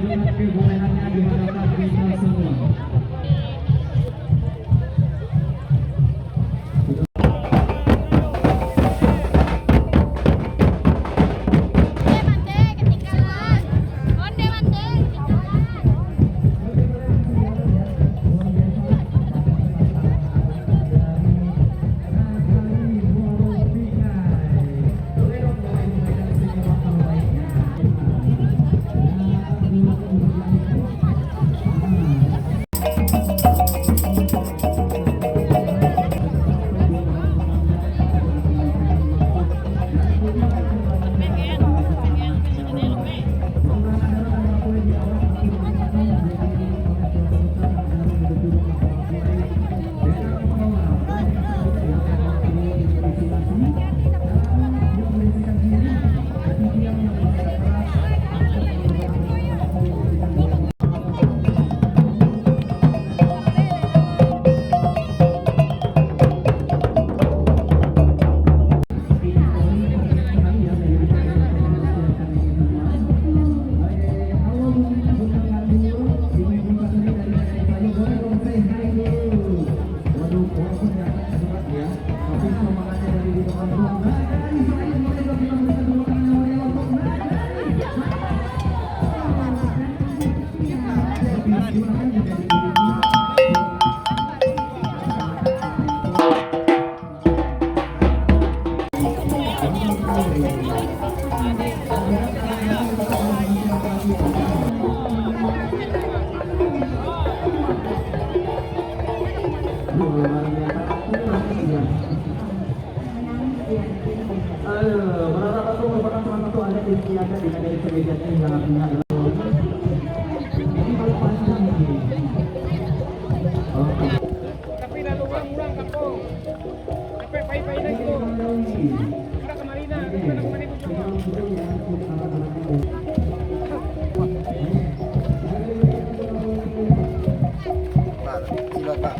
dengan kegorengannya di hadapan kita semua. Berapa tuh merupakan salah satu adat istiadat di negeri Semeja ini yang artinya adalah jadi kalau pasang begini. Oke. Tapi lalu ulang kampung. Sampai pai-pai dah itu. Sudah kemarin dah, kita nak kemarin tu Pak.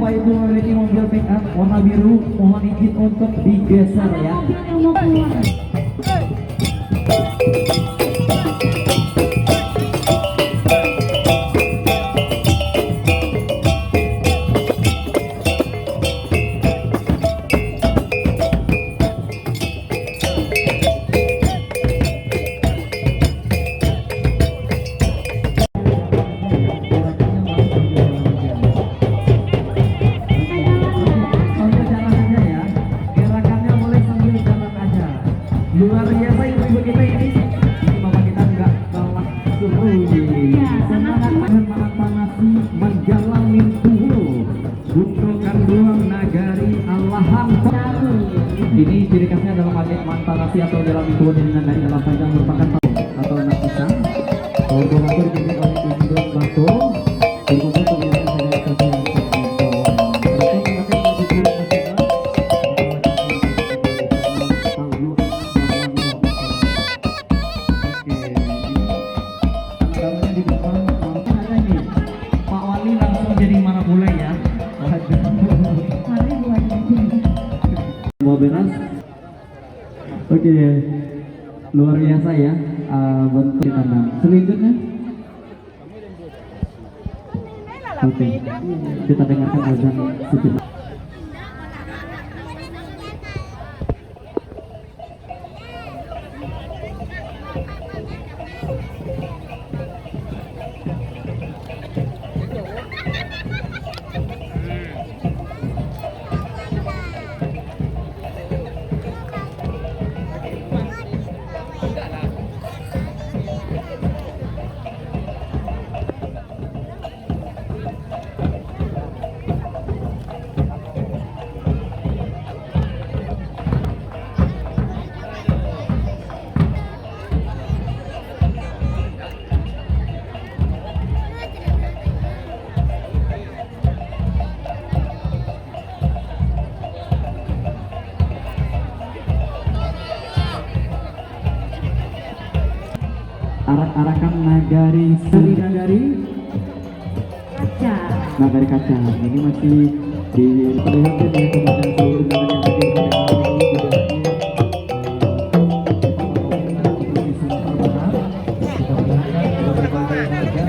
Bapak Ibu memiliki mobil pick up warna biru, mohon izin untuk digeser ya. Sambil jalan aja ya, gerakannya boleh sambil jalan aja. Luar biasa ibu-ibu kita ini, bapak kita nggak bawa suhu. Semangat mengantanasi menjalani tuhu, bukan doang nagari Allahan. Ini ciri khasnya dalam mantanasi atau dalam tuhu dari nagari Allah panjang merupakan atau anak pisang. Kolaborator dipimpin oleh Indo Bako. Berkumpul kemudian saya Pak Wali langsung jadi marapula ya. Mau beres? Oke, luar biasa ya. Bentuk tanam. Selanjutnya, oke, kita dengarkan azan sejenak. Arak-arakan nagari nagari kaca. Ini masih diperlihatkan ya kepada seluruh undangan yang hadir pada hari ini. Kita perlihatkan ada berbagai macam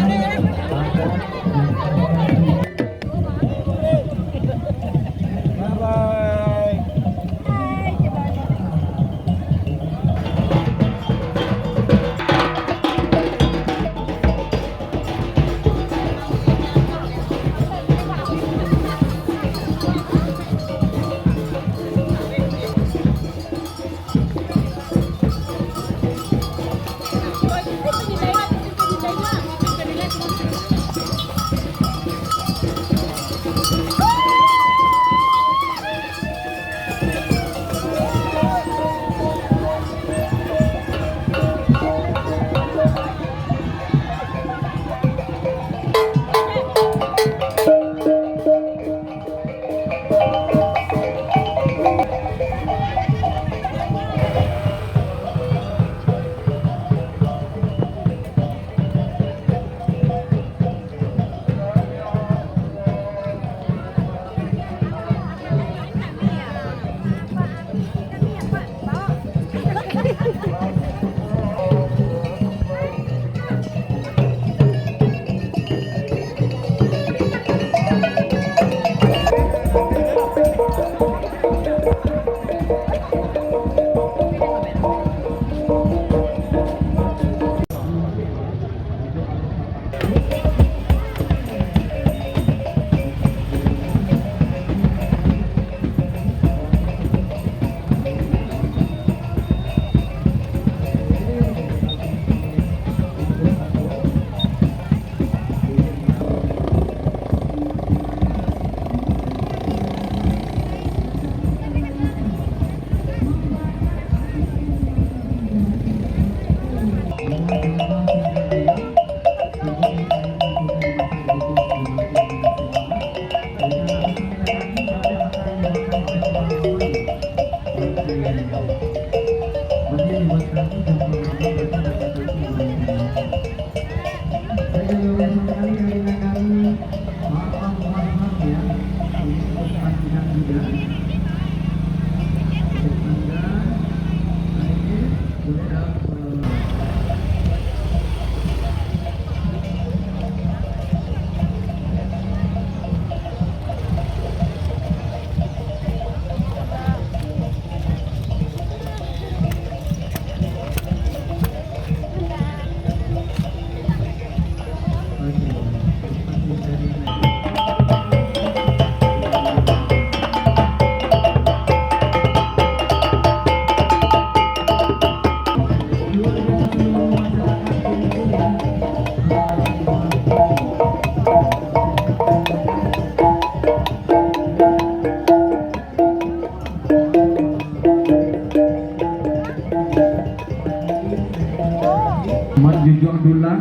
menjual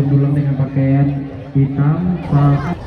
dulang dengan pakaian hitam pas